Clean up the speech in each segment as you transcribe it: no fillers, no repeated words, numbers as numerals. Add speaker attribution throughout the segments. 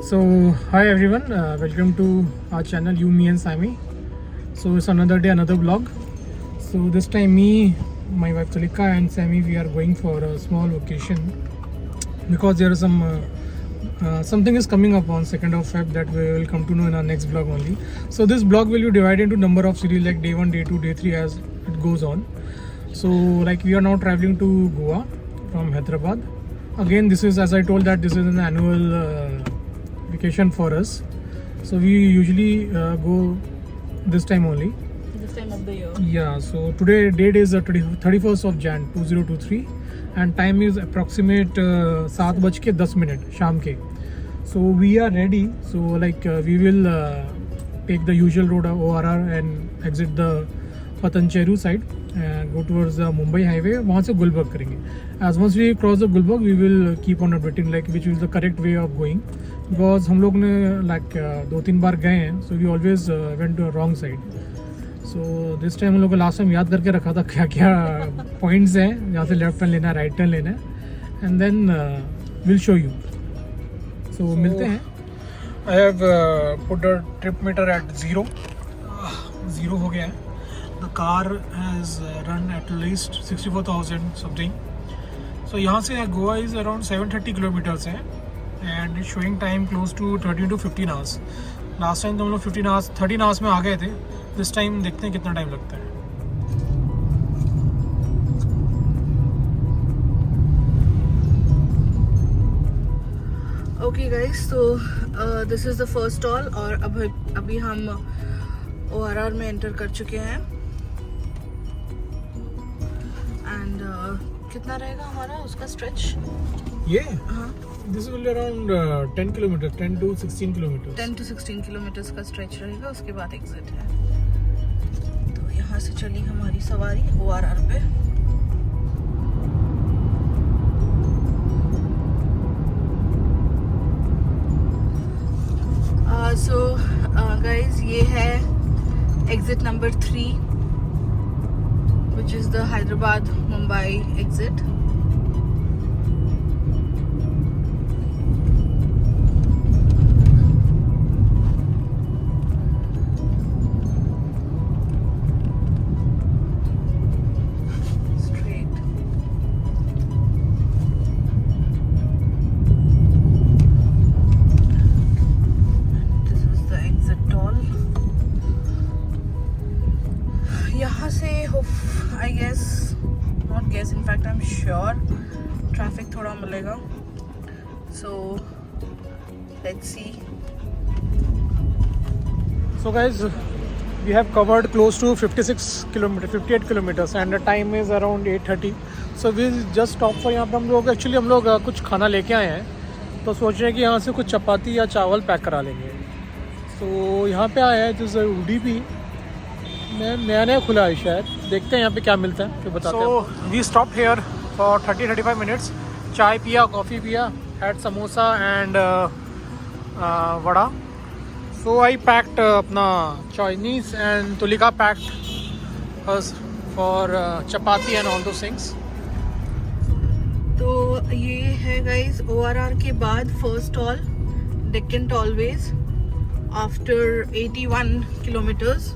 Speaker 1: So, hi everyone, welcome to our channel You, Me and Sammy. So, it's another day, another vlog. So, this time me, my wife Tulika and Sammy, we are going for a small vacation because there is something is coming up on 2nd of Feb that we will come to know in our next vlog only. So, this vlog will be divided into number of series like day 1, day 2, day 3 as it goes on. So, like we are now traveling to Goa from Hyderabad. Again, this is, as I told, that this is an annual vacation for us, so we usually go this time only,
Speaker 2: this time of the year.
Speaker 1: yeah. So today date is 31st of Jan 2023 and time is approximate 7:10 शाम के. So we are ready, so like we will take the usual road of ORR and exit the Patancheru side and go towards the Mumbai highway. वहाँ से गुलबर्ग करेंगे. As once we cross the Gulbarg, we will keep on updating like which is the correct way of going, because हम लोग ने like 2-3 बार गए हैं, so we always went to a wrong side. So this time हम लोग को last time याद करके रखा था क्या क्या points हैं, यहाँ से left turn लेना है, right turn लेना है, and then we'll show you. So मिलते हैं. I have put the trip meter at 0. 0 हो गया है. The car has run at least 64,000 something. So यहाँ से गोवा is around 730 kilometers है and it's showing time close to 13 to 15 hours. Last time तो हम लोग 13 hours में आ गए थे. This time देखते हैं कितना टाइम लगता है.
Speaker 2: Okay guys, so this is the first stall और अभी हम ORR में एंटर कर चुके हैं एंड कितना रहेगा हमारा उसका स्ट्रेच?
Speaker 1: ये
Speaker 2: हाँ,
Speaker 1: this will be around 10 kilometers, 10 to 16 kilometers.
Speaker 2: 10 to 16 kilometres का स्ट्रेच रहेगा. उसके बाद एग्जिट है. तो यहाँ से चली हमारी सवारी ORR पे. सो गाइज ये है exit number 3 which is the Hyderabad Mumbai exit. Straight. This is the exit toll. यहाँ से I guess, not guess, in fact I'm sure traffic थोड़ा मिलेगा. So let's see.
Speaker 1: So guys, we have covered close to 58 kilometers and the time is around 8:30. So we'll just stop for यहाँ पे. हम लोग कुछ खाना लेके आए हैं, तो सोच रहे हैं कि यहाँ से कुछ चपाती या चावल पैक करा लेंगे. तो यहाँ पे आए हैं जैसे UDP नया खुला है शायद. देखते हैं यहाँ पे क्या मिलता है, फिर बताते हैं. So we stopped here for 30-35 minutes. चाय पिया, कॉफ़ी पिया, had samosa and vada. So I packed अपना Chinese and Tulika packed us for chapati and all those things.
Speaker 2: तो ये है गाइस ORR के बाद first toll Deccan tollways after 81 kilometres.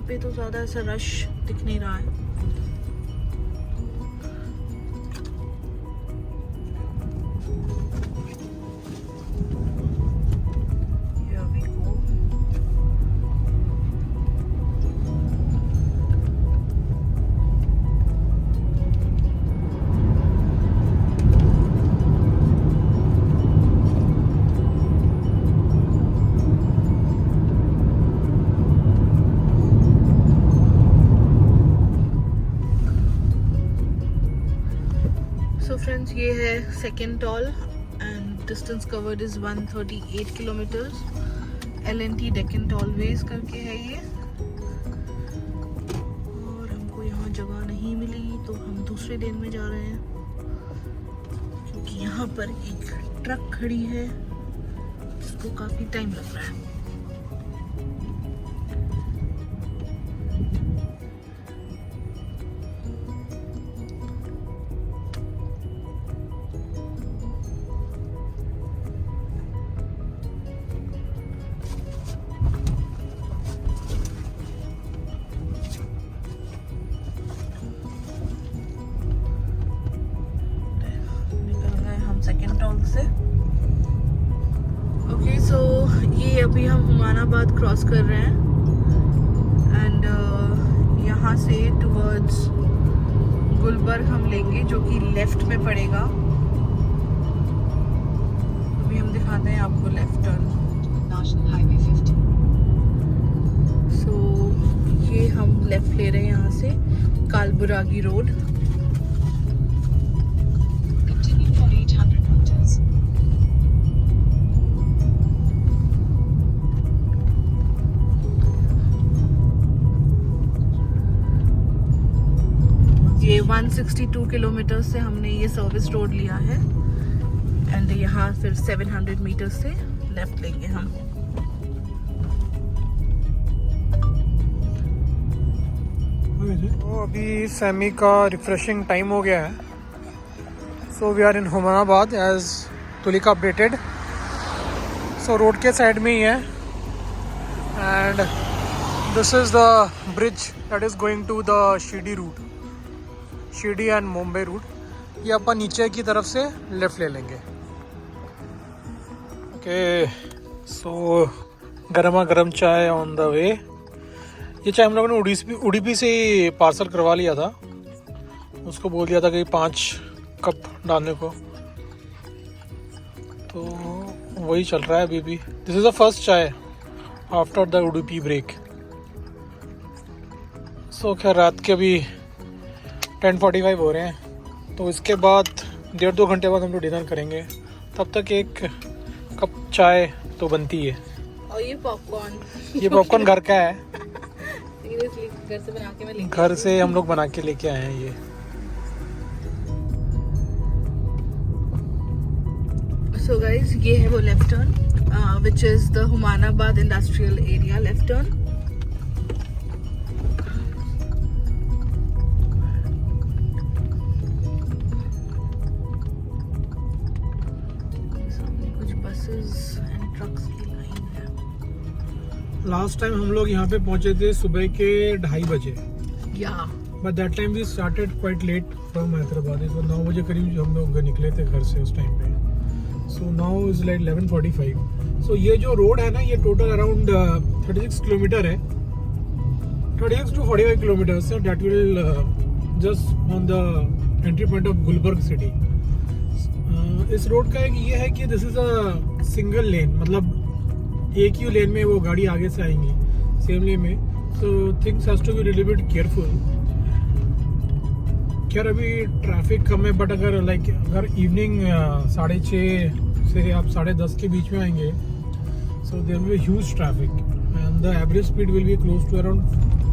Speaker 2: पे तो ज़्यादा ऐसा रश दिख नहीं रहा है. Here we go. So friends, ये है second toll and distance covered is 138 kilometres. LNT Deccan tollways करके है ये. और हमको यहाँ जगह नहीं मिली तो हम दूसरे लेन में जा रहे हैं, क्योंकि यहाँ पर एक ट्रक खड़ी है जिसको काफ़ी टाइम लग रहा है. अभी हम हुमानाबाद क्रॉस कर रहे हैं एंड यहाँ से टुवर्ड्स गुलबर्ग हम लेंगे जो कि लेफ्ट में पड़ेगा। अभी हम दिखाते हैं आपको लेफ्ट टर्न। सो ये हम लेफ्ट ले रहे हैं यहाँ से कालबुरागी रोड। ये 162 किलोमीटर से हमने ये सर्विस रोड लिया है एंड यहाँ फिर 700 मीटर से लेफ्ट लेंगे हम।
Speaker 1: तो अभी सैमी का रिफ्रेशिंग टाइम हो गया है। So we are in Humnabad as Tulika updated. So road के साइड में ही है and this is the bridge that is going to the Shirdi route, Shirdi and Mumbai route. ये अपन नीचे की तरफ से लेफ़्ट ले लेंगे। ओके, सो गर्मा गर्म चाय ऑन द वे। ये चाय हम लोगों ने उडुपी से पार्सल करवा लिया था। उसको बोल दिया था कि 5 कप डालने को, तो वही चल रहा है अभी भी। दिस इज़ द फर्स्ट चाय आफ्टर द उडुपी ब्रेक। सो खैर रात के अभी 10:45 हो रहे हैं, तो इसके बाद 1.5-2 घंटे बाद हम लोग डिनर करेंगे। तब तक एक कप चाय तो बनती है।
Speaker 2: और ये
Speaker 1: पॉपकॉर्न घर का है,
Speaker 2: सीरियसली घर से बना के मैं लेके
Speaker 1: घर से हम लोग बना के लेके आए हैं ये।
Speaker 2: सो गाइस ये है वो left turn which is the Humnabad industrial area left turn.
Speaker 1: Last time हम लोग यहाँ पे पहुँचे थे सुबह के 2:30 बजे। But that time we started quite late from Hyderabad. इस 9 बजे करीब हम लोग निकले थे घर से उस टाइम पे। So now is like 11:45। सो ये जो रोड है ना, ये टोटल अराउंड 36 किलोमीटर है, 36 to 45 किलोमीटर्स है। That will just on the entry point of Gulbarga city. इस रोड का एक ये है कि this is a single lane, मतलब एक ही लेन में वो गाड़ी आगे से आएंगी सेम लेन में। So things has to be really bit careful. खैर अभी ट्रैफिक कम है, बट अगर इवनिंग 6:30 से आप 10:30 के बीच में आएंगे, so there will be huge traffic and the average speed will be close to around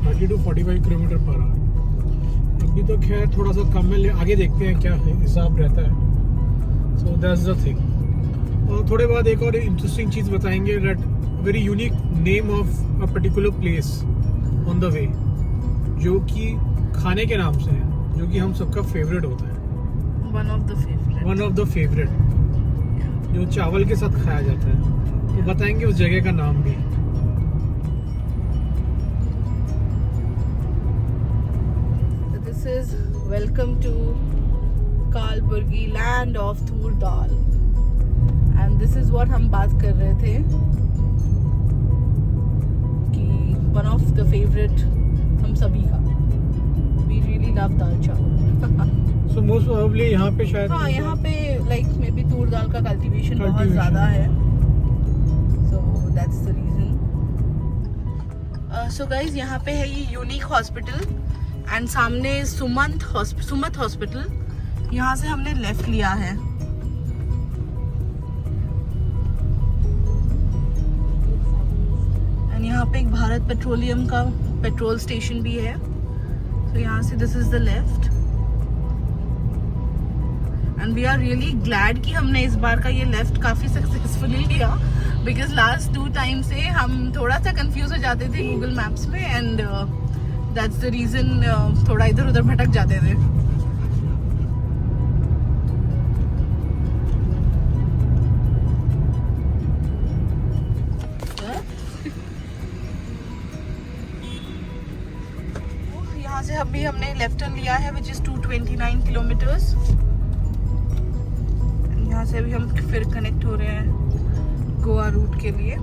Speaker 1: 30 to 45 kilometre per hour. अभी तो खैर थोड़ा सा कम है, आगे देखते हैं क्या हिसाब रहता है। So that's the thing. और थोड़े बाद एक और इंटरेस्टिंग चीज़ बताएंगे, that very unique name of a particular place on the way, जो कि खाने के नाम से है, जो कि हम सबका फेवरेट होता है। वन ऑफ द फेवरेट जो चावल के साथ खाया जाता है, तो बताएंगे उस जगह का नाम भी।
Speaker 2: This is welcome to Kalaburagi, land of toor dal. And this is what हम बात कर रहे थे कि वन ऑफ द फेवरेट हम सभी का। वी रियली लव दाल चावल।
Speaker 1: सो मोस्ट प्रोबेबली यहाँ पे शायद,
Speaker 2: हाँ यहाँ पे लाइक मे बी तूर दाल का कल्टीवेशन बहुत ज़्यादा है। So that's the reason. So guys यहाँ पे है ये यूनिक हॉस्पिटल एंड सामने सुमंत हॉस्पिटल। यहाँ से हमने लेफ्ट लिया है। एंड यहाँ पे एक भारत पेट्रोलियम का पेट्रोल स्टेशन भी है। तो यहाँ से this is the left and we are really glad कि हमने इस बार का ये लेफ्ट काफ़ी सक्सेसफुली लिया, बिकॉज लास्ट 2 टाइम से हम थोड़ा सा कंफ्यूज हो जाते थे गूगल मैप्स में एंड दैट्स द रीज़न थोड़ा इधर उधर भटक जाते थे। यहाँ से अभी हमने लेफ्ट टर्न लिया है विच इज़ 229 किलोमीटर्स। यहाँ से अभी हम फिर कनेक्ट हो रहे हैं गोवा रूट के लिए।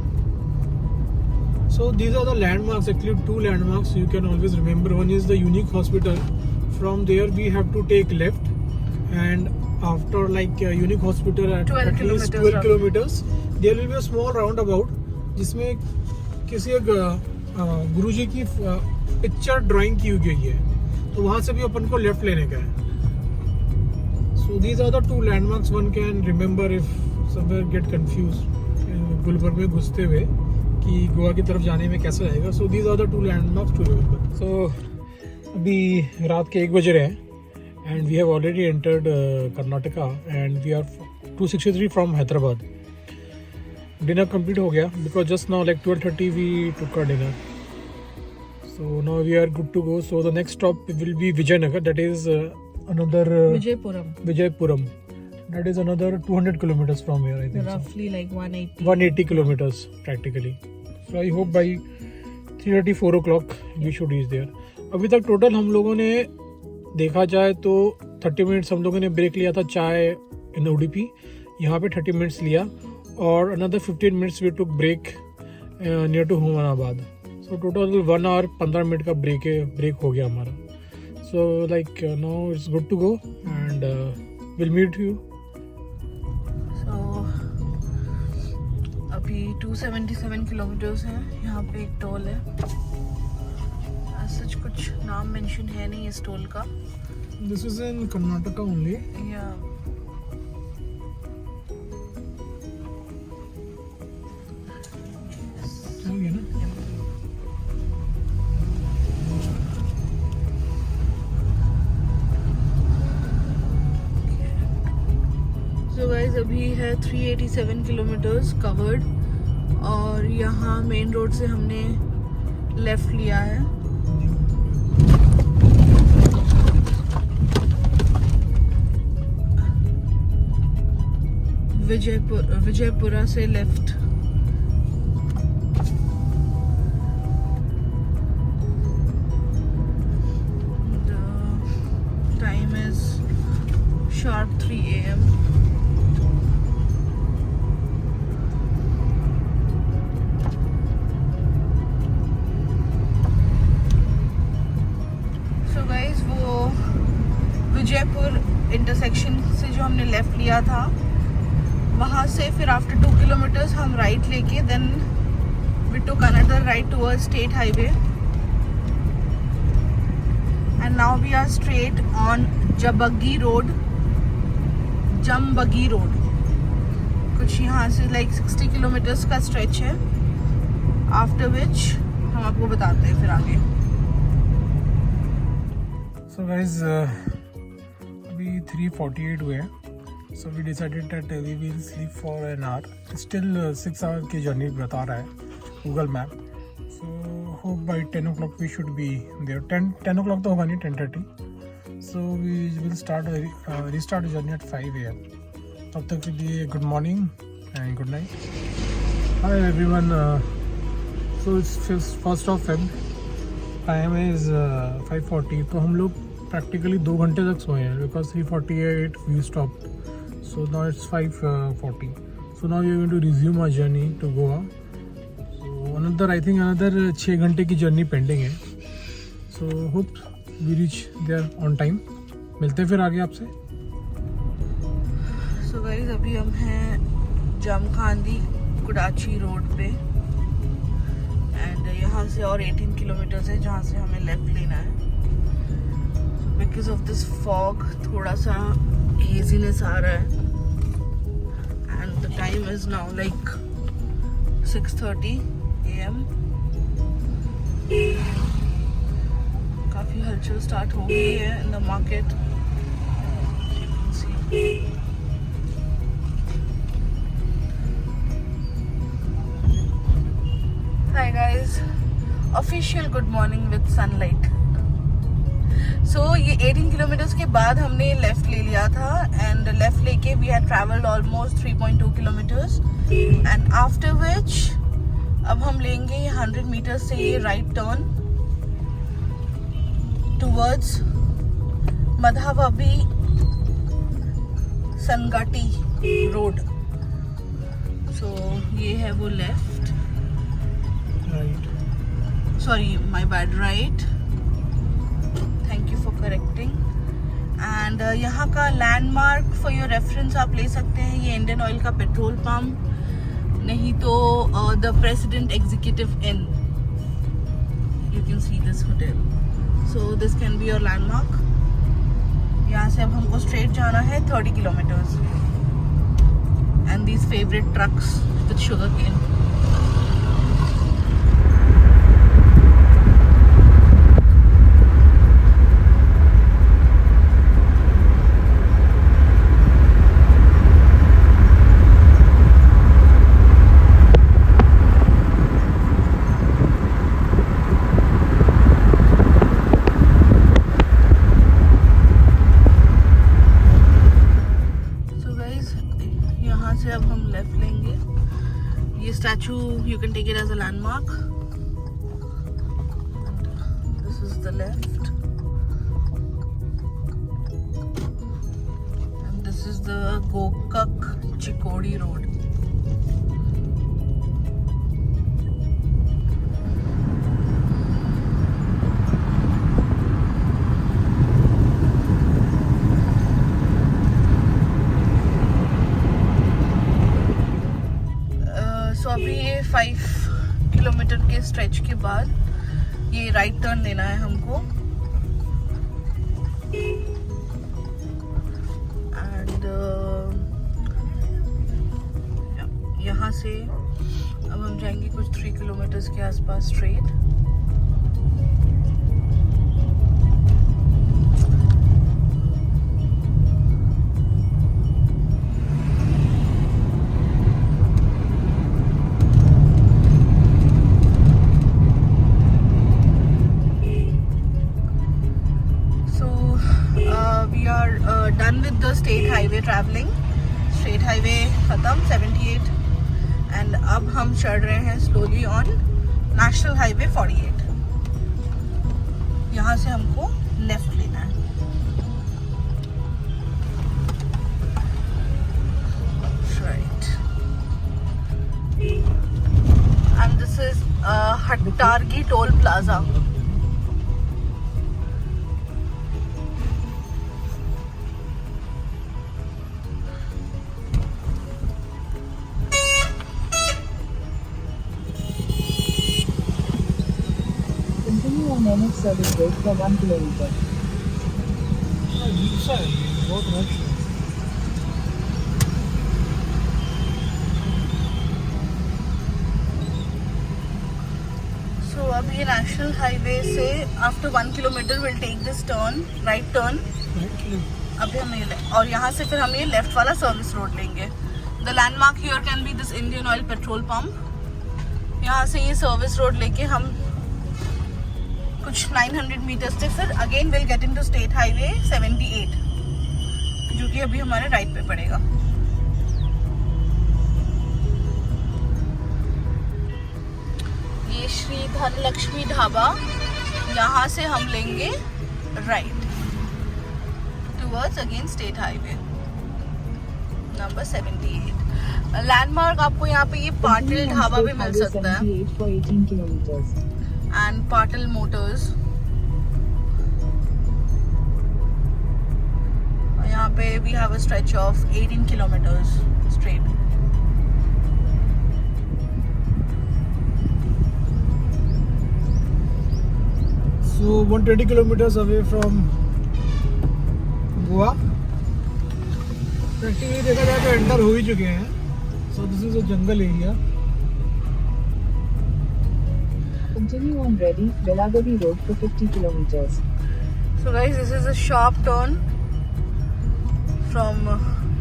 Speaker 1: So these are the landmarks, actually 2 landmarks you can always remember. One is the Unique Hospital. From there we have to take left, and after like Unique Hospital at
Speaker 2: 12
Speaker 1: least 12
Speaker 2: kilometers
Speaker 1: kilometers, there will be a small roundabout जिसमें किसी एक गुरुजी की picture drawing की गई है, तो वहाँ से भी अपन को लेफ्ट लेने का है. So these are the 2 landmarks one can remember if somewhere get confused Gulberg में घुसते हुए कि गोवा की तरफ जाने में कैसा रहेगा. So these are the 2 landmarks to remember. So अभी रात के 1 बज रहे हैं and we have already entered Karnataka and we are 263 from Hyderabad. Dinner complete हो गया because just now like 12:30 we took our dinner. So now we are good to go. So the next stop will be Vijayanagar. That is another Vijaypuram. That is another 200 kilometers from here, I think.
Speaker 2: Roughly like
Speaker 1: 180 kilometers practically. So I hope by 3:30 4 o'clock we should reach there. अभी तक total हम लोगों ने देखा जाए तो 30 minutes हम लोगों ने ब्रेक लिया था चाय इन उडुपी, यहाँ पे 30 मिनट्स लिया, और another 15 minutes we took break near to Humnabad. So total 1 hour 15 minute का ब्रेक हो गया हमारा. So like now it's good to go and will meet you.
Speaker 2: So अभी 277 किलोमीटर्स है, यहाँ पे एक टोल है. सच कुछ नाम मेंशन है नहीं इस टोल का.
Speaker 1: This is in Karnataka only.
Speaker 2: या
Speaker 1: चलिए ना.
Speaker 2: सो गाइस अभी है 387 किलोमीटर्स कवर्ड, और यहाँ मेन रोड से हमने लेफ्ट लिया है. विजयपुरा से left. The time is sharp 3 AM. So guys, वो विजयपुर इंटरसेक्शन से जो हमने लेफ्ट लिया था, वहाँ से फिर आफ्टर 2 किलोमीटर्स हम राइट लेके then we took another right towards state highway, and now we are straight on Jambagi road. कुछ यहाँ से लाइक 60 किलोमीटर्स का स्ट्रेच है, आफ्टर विच हम आपको बताते हैं फिर आगे.
Speaker 1: सो गाइस अभी 3:48 हुए हैं. So we decided that we will sleep for an hour. Still 6 hours की जर्नी बता रहा है Google Map. So hope by 10 o'clock we should be there. 10 o'clock तो होगा नहीं, 10:30. So we will restart the journey at 5 AM. तब तक के लिए good morning and good night. Hi everyone. So it's 1st of Feb. Time is 5:40. तो हम लोग practically 2 घंटे तक सोए हैं because 3:48 we stopped. So now it's 5:40. So now we are going to resume our journey to Goa. So another 6 घंटे की journey pending है. So hope we reach there on time. मिलते हैं फिर आगे आपसे.
Speaker 2: So guys अभी हम हैं जमखांडी कुडाची रोड पे, एंड यहाँ से और 18 किलोमीटर्स है जहाँ से हमें लेफ्ट लेना है. बिकॉज ऑफ दिस फॉग थोड़ा सा हेजीनेस आ रहा है, and the time is now like 6:30 AM. काफी हलचल स्टार्ट हो गई है in the market. Hi guys, official good morning with sunlight. So ये 18 किलोमीटर्स के बाद हमने लेफ्ट ले लिया था, एंड लेफ्ट लेके we had travelled almost 3.2 kilometres, and after which अब हम लेंगे 100 मीटर्स से ये राइट टर्न टुवर्ड्स मधाबाबी सनगाटी रोड. सो ये है वो left.
Speaker 1: Right.
Speaker 2: sorry, my bad, right. Thank you for correcting. And यहाँ का लैंडमार्क फॉर योर रेफरेंस आप ले सकते हैं, ये इंडियन ऑयल का पेट्रोल पंप, नहीं तो the President Executive Inn. You can see this hotel, so this can be your landmark. यहाँ से अब हमको स्ट्रेट जाना है 30 kilometres. And these favourite trucks with sugar cane. अब हम लेफ्ट लेंगे. ये statue you can take it as a landmark. This is the left and this is the Gokak Chikodi road. अभी ये 5 किलोमीटर के स्ट्रेच के बाद ये राइट टर्न लेना है हमको. एंड यहाँ से अब हम जाएंगे कुछ 3 किलोमीटर के आसपास straight. Done with the state highway traveling. State highway खत्म 78 and अब हम चढ़ रहे हैं slowly on National Highway 48. यहाँ से हमको लेफ्ट लेना है. Right. And this is Hattargi Toll Plaza.
Speaker 3: NH service road for 1 kilometer.
Speaker 1: बहुत रश है.
Speaker 2: So अब ये नेशनल हाईवे से after 1 kilometre will take this turn, right turn. अभी हम ये और यहाँ से फिर हम ये लेफ्ट वाला सर्विस रोड लेंगे. The landmark here can be this Indian oil petrol pump. यहाँ से ये सर्विस रोड लेके हम कुछ 900 मीटर्स से फिर again will get into state highway 78, जो कि अभी हमारे राइट पे पड़ेगा. ये श्री धनलक्ष्मी ढाबा, यहाँ से हम लेंगे right towards again state highway number 78. Landmark आपको यहाँ पे ये पाटिल ढाबा भी मिल सकता है and Patil Motors. यहाँ पे we have a stretch of 18 kilometers straight.
Speaker 1: So 120 kilometers away from Goa. Practically देखा जाए तो एंटर हो ही चुके हैं. So this is a jungle area.
Speaker 3: Continue on Reddy Belagavi Road for 50 kilometers.
Speaker 2: So guys, this is a sharp turn from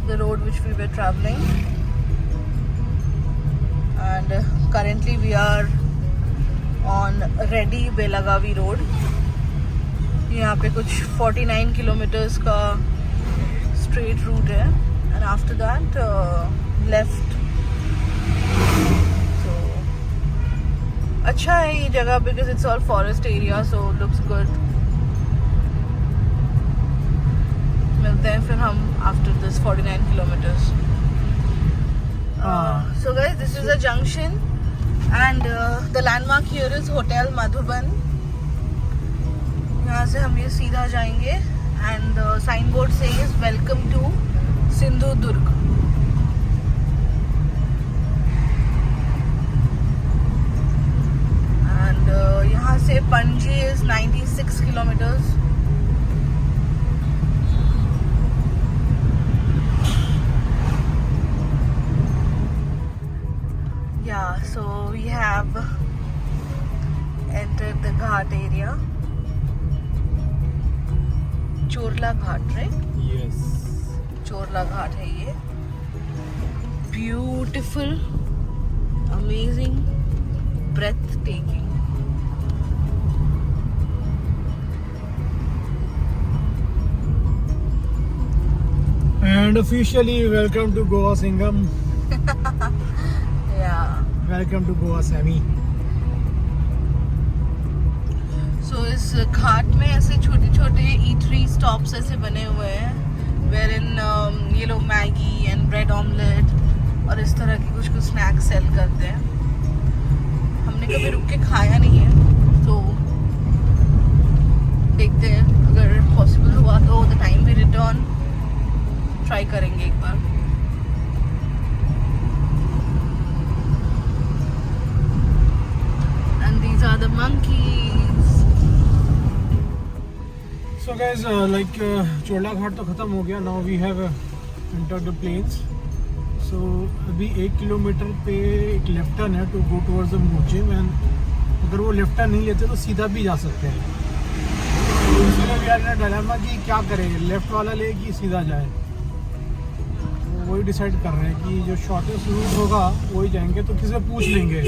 Speaker 2: the road which we were traveling, and currently we are on Reddy Belagavi Road. यहाँ पे कुछ 49 kilometers का straight route है, and after that left. अच्छा है ये जगह because it's all forest area, so looks good. मिलते हैं फिर हम after this 49 kilometers. So guys, this is a junction and the landmark here is hotel Madhuban. यहाँ से हम ये सीधा जाएंगे and sign board says welcome to Sindhudurg. And यहाँ से Panaji is 96 kilometres. Yeah, so we have entered the ghat area. Chorla ghat, right?
Speaker 1: Yes.
Speaker 2: Chorla ghat है ये. Beautiful, amazing, breathtaking.
Speaker 1: And officially welcome to Goa Singham.
Speaker 2: Yeah.
Speaker 1: Welcome to Goa Sammy.
Speaker 2: So इस घाट में ऐसे छोटे छोटे eatery stops ऐसे बने हुए हैं वेयर इन ये लोग मैगी एंड ब्रेड ऑमलेट और इस तरह की कुछ कुछ स्नैक्स सेल करते हैं. हमने कभी रुक के खाया नहीं है तो देखते हैं अगर पॉसिबल हुआ तो the time we return try करेंगे एक बार. And these are the monkeys.
Speaker 1: So guys, Chorla ghat तो खत्म हो गया. Now we have entered the plains. So अभी 1 किलोमीटर पे एक लेफ्ट टर्न है to go towards the Morjim. And अगर वो लेफ्ट टर्न नहीं लेते तो सीधा भी जा सकते हैं. तो इसलिए we are in a dilemma कि क्या करें, लेफ्ट वाला ले कि सीधा जाए. तो वही डिसाइड कर रहे हैं कि जो शॉर्टेस्ट रूट होगा वही जाएंगे. तो किसी से पूछ लेंगे.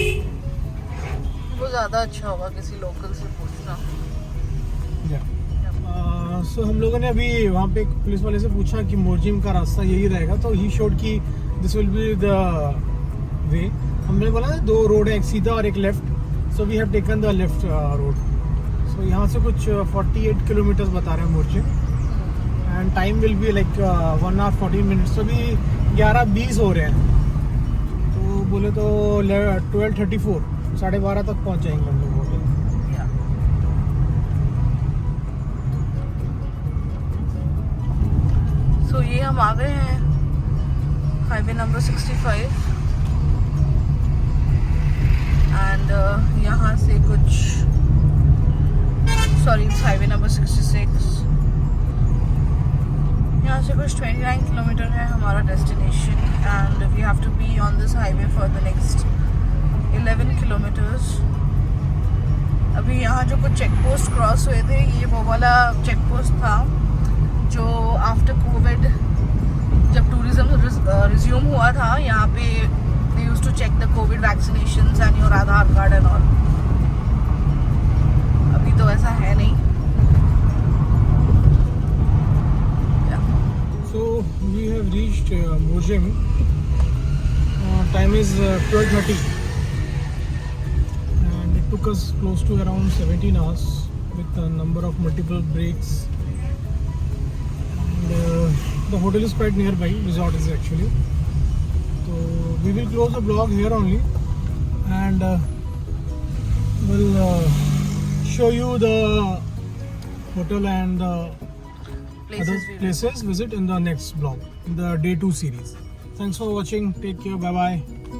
Speaker 2: वो ज़्यादा अच्छा होगा किसी लोकल से पूछना.
Speaker 1: सो हम लोगों ने अभी वहाँ पे एक पुलिस वाले से पूछा कि मोर्जिम का रास्ता यही रहेगा. तो ही शोड कि this will be the way. हमने बोला 2 रोड है, एक सीधा और एक left. So we have taken the left road. So यहाँ से कुछ 48 किलोमीटर्स बता रहे हैं Morjim. And time will be like 1 hour 14 minutes. तो अभी 11:20 हो रहे हैं. तो बोले तो 12:34 12:30 तक पहुँच जाएंगे हम लोग होटल.
Speaker 2: सो ये हम आ गए हैं हाईवे नंबर 65 एंड यहाँ से कुछ हाईवे नंबर 66. यहाँ से कुछ 29 किलोमीटर है हमारा destination and we have to be on this highway for the next 11 kilometres. अभी यहाँ जो कुछ चेक पोस्ट क्रॉस हुए थे ये वो वाला चेक पोस्ट था जो आफ्टर कोविड जब टूरिज्म रिज्यूम हुआ था. यहाँ पे they used to check the covid vaccinations and your Aadhaar card and all. अभी तो ऐसा है नहीं.
Speaker 1: So we have reached Mojim. Time is 12:30 and it took us close to around 17 hours with a number of multiple breaks. And the hotel is quite nearby, resort is actually. So we will close the vlog here only and we'll show you the hotel and other places visit in the next vlog, in the day 2 series. Thanks for watching. Take care. Bye bye.